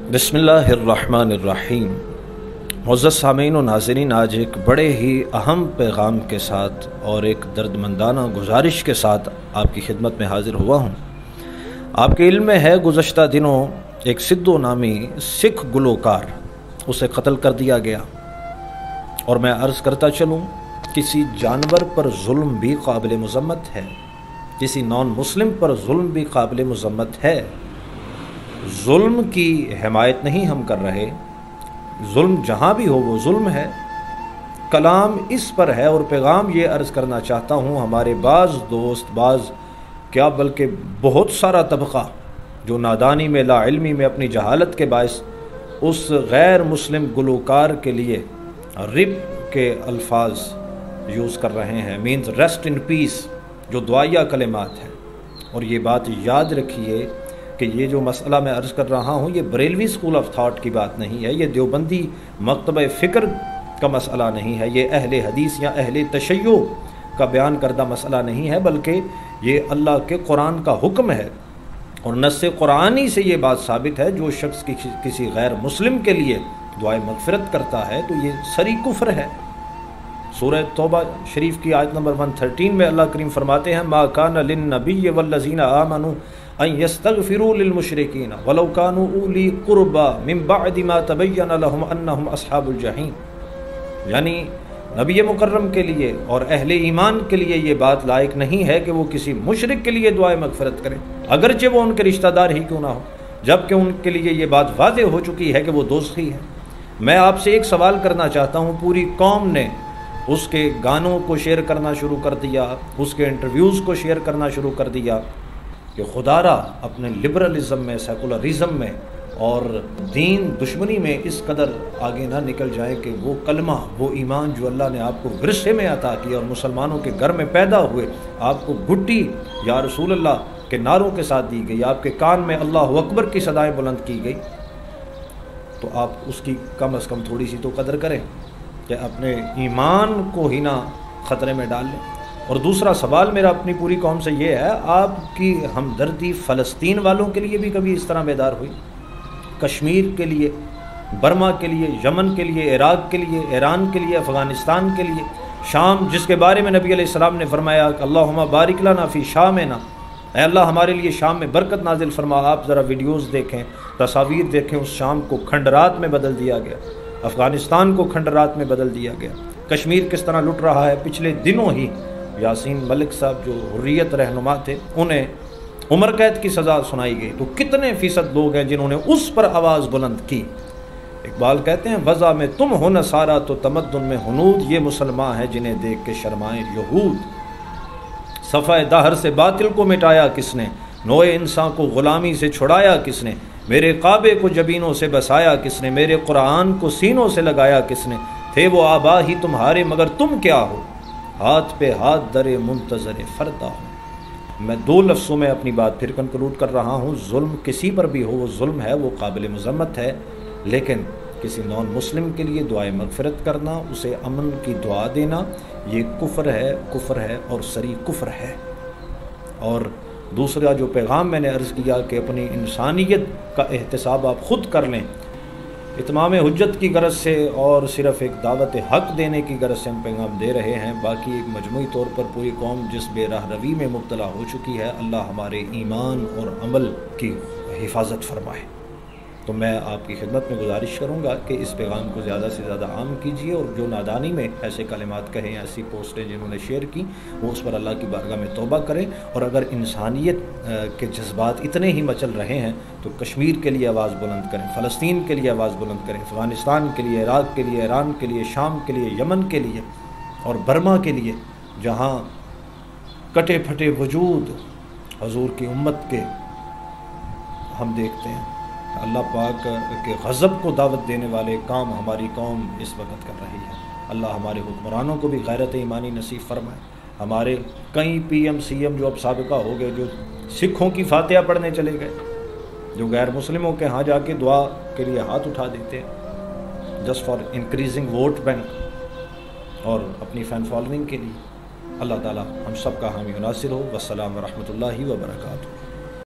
बिस्मिल्लाहिर्रहमानिर्रहीम। मुअज़्ज़ज़ सामीन व नाज़रीन, आज एक बड़े ही अहम पैगाम के साथ और एक दर्दमंदाना गुजारिश के साथ आपकी खिदमत में हाज़िर हुआ हूँ। आपके इल्म में है, गुज़श्ता दिनों एक सिद्धो नामी सिख गुलकार, उसे कत्ल कर दिया गया। और मैं अर्ज़ करता चलूँ, किसी जानवर पर जुल्म भी काबिल मज़म्मत है, किसी नॉन मुस्लिम पर जुल्म भी काबिल मज़म्मत है। जुल्म की हिमायत नहीं हम कर रहे, जुल्म जहाँ भी हो वो जुल्म है। कलाम इस पर है और पैगाम ये अर्ज़ करना चाहता हूँ, हमारे बाज़ दोस्त, बाज़ क्या बल्कि बहुत सारा तबक़ा जो नादानी में, लाइल्मी में, अपनी जहालत के बायस उस गैर मुस्लिम गुलकार के लिए रिप के अल्फाज यूज़ कर रहे हैं, मीन्स रेस्ट इन पीस, जो दुआया कलिमात है। और ये बात याद रखिए कि ये जो मसला मैं अर्ज़ कर रहा हूँ, ये बरेलवी स्कूल ऑफ थाट की बात नहीं है, ये देवबंदी मकतब फ़िक्र का मसला नहीं है, ये अहले हदीस या अहले तशय्यो का बयान करदा मसला नहीं है, बल्कि ये अल्लाह के कुरान का हुक्म है। और नस्से कुरानी से ये बात साबित है, जो शख्स किसी गैर मुस्लिम के लिए दुआए मग़फ़िरत करता है तो ये सरी कुफ्र है। सूरह तौबा शरीफ की आयत नंबर 113 में अल्लाह करीम फरमाते हैं, मा कान लिन्नबिय्यि वल्लज़ीना आमनू अन यस्तग़फ़िरू लिलमुशरिकीन वलौ कानू उली क़ुरबा मिन बअदि मा तबय्यन लहुम अन्नहुम अस्हाबुल जहीम। यानी नबी मुकर्रम के लिए और अहले ईमान के लिए ये बात लायक नहीं है कि वो किसी मुशरिक के लिए दुआए मग़फ़िरत करें, अगरचे वो उनके रिश्तेदार ही क्यों ना हो, जबकि उनके लिए ये बात वाज़ेह हो चुकी है कि वो दोज़खी है। मैं आपसे एक सवाल करना चाहता हूँ, पूरी कौम ने उसके गानों को शेयर करना शुरू कर दिया, उसके इंटरव्यूज़ को शेयर करना शुरू कर दिया कि खुदारा अपने लिबरलिज़म में, सेकुलरिज़म में और दीन दुश्मनी में इस कदर आगे ना निकल जाए कि वो कलमा, वो ईमान जो अल्लाह ने आपको विरसे में अता किया और मुसलमानों के घर में पैदा हुए, आपको गुट्टी या रसूल अल्लाह के नारों के साथ दी गई, आपके कान में अल्लाह अकबर की सदाएँ बुलंद की गई, तो आप उसकी कम अज़ कम थोड़ी सी तो कदर करें कि अपने ईमान को ही ना ख़तरे में डाल लें। और दूसरा सवाल मेरा अपनी पूरी कौम से ये है, आपकी हमदर्दी फ़लस्तीन वालों के लिए भी कभी इस तरह बेदार हुई? कश्मीर के लिए, बर्मा के लिए, यमन के लिए, इराक़ के लिए, ईरान के लिए, अफ़गानिस्तान के लिए, शाम जिसके बारे में नबी अलैहिस्सलाम ने फरमाया कि अल्लाहुम्मा बारिक लना फ़ी शामिना, ऐ अल्लाह हमारे लिए शाम में बरकत नाजिल फरमा। आप ज़रा वीडियोज़ देखें, तस्वीर देखें, उस शाम को खंडरात में बदल दिया गया, अफ़गानिस्तान को खंडरात में बदल दिया गया। कश्मीर किस तरह लुट रहा है। पिछले दिनों ही यासीन मलिक साहब जो हुर्रियत रहनुमा थे, उन्हें उम्र कैद की सज़ा सुनाई गई। तो कितने फ़ीसद लोग हैं जिन्होंने उस पर आवाज़ बुलंद की। इकबाल कहते हैं, वज़ा में तुम हो न सारा तो तमद्दुन में हुनूद, ये मुसलमान है जिन्हें देख के शर्माए यहूद। सफ़ाए दाहर से बातिल को मिटाया किसने, नोए इंसान को ग़ुलामी से छुड़ाया किसने, मेरे काबे को जबीनों से बसाया किसने, मेरे कुरान को सीनों से लगाया किसने, थे वो आबा ही तुम्हारे मगर तुम क्या हो, हाथ पे हाथ दरे मुंतज़र फ़रदा हो। मैं दो लफ्ज़ों में अपनी बात फिर कंक्लूड कर रहा हूँ, जुल्म किसी पर भी हो वो जुल्म है, वो काबिल मज़म्मत है, लेकिन किसी नॉन मुस्लिम के लिए दुआए मग़फ़िरत करना, उसे अमन की दुआ देना, ये कुफ्र है और सरी कुफ्र है। और दूसरा जो पैगाम मैंने अर्ज़ किया कि अपनी इंसानियत का एहतिसाब आप ख़ुद कर लें, इत्माम हुज्जत की गरज से और सिर्फ़ एक दावत हक़ देने की गरज से हम पैगाम दे रहे हैं। बाकी एक मजमूई तौर पर पूरी कौम जिस बेराहरवी में मुब्तला हो चुकी है, अल्लाह हमारे ईमान और अमल की हिफाजत फरमाए। तो मैं आपकी खिदमत में गुजारिश करूँगा कि इस पैगाम को ज़्यादा से ज़्यादा आम कीजिए, और जो नादानी में ऐसे कलिमात कहें, ऐसी पोस्टें जिन्होंने शेयर की, वो उस पर अल्लाह की बारगाह में तौबा करें। और अगर इंसानियत के जज्बात इतने ही मचल रहे हैं तो कश्मीर के लिए आवाज़ बुलंद करें, फ़लस्तीन के लिए आवाज़ बुलंद करें, अफ़गानिस्तान के लिए, इराक़ के लिए, ईरान के लिए, शाम के लिए, यमन के लिए और बर्मा के लिए, जहाँ कटे फटे वजूद हजूर की उम्मत के हम देखते हैं। अल्लाह पाक के गज़ब को दावत देने वाले काम हमारी कौम इस वक्त कर रही है। अल्लाह हमारे हुक्मरानों को भी गैरत ईमानी नसीब फरमाए। हमारे कई PM CM जो अब साबिका हो गए, जो सिखों की फातिहा पढ़ने चले गए, जो गैर मुस्लिमों के यहाँ जाके दुआ के लिए हाथ उठा देते हैं just for increasing vote bank और अपनी फ़ैन फॉलोइंग के लिए। अल्लाह ताला हम सब का हामी नासिर हो। वस्सलाम व रहमतुल्लाहि व बरकातुहू।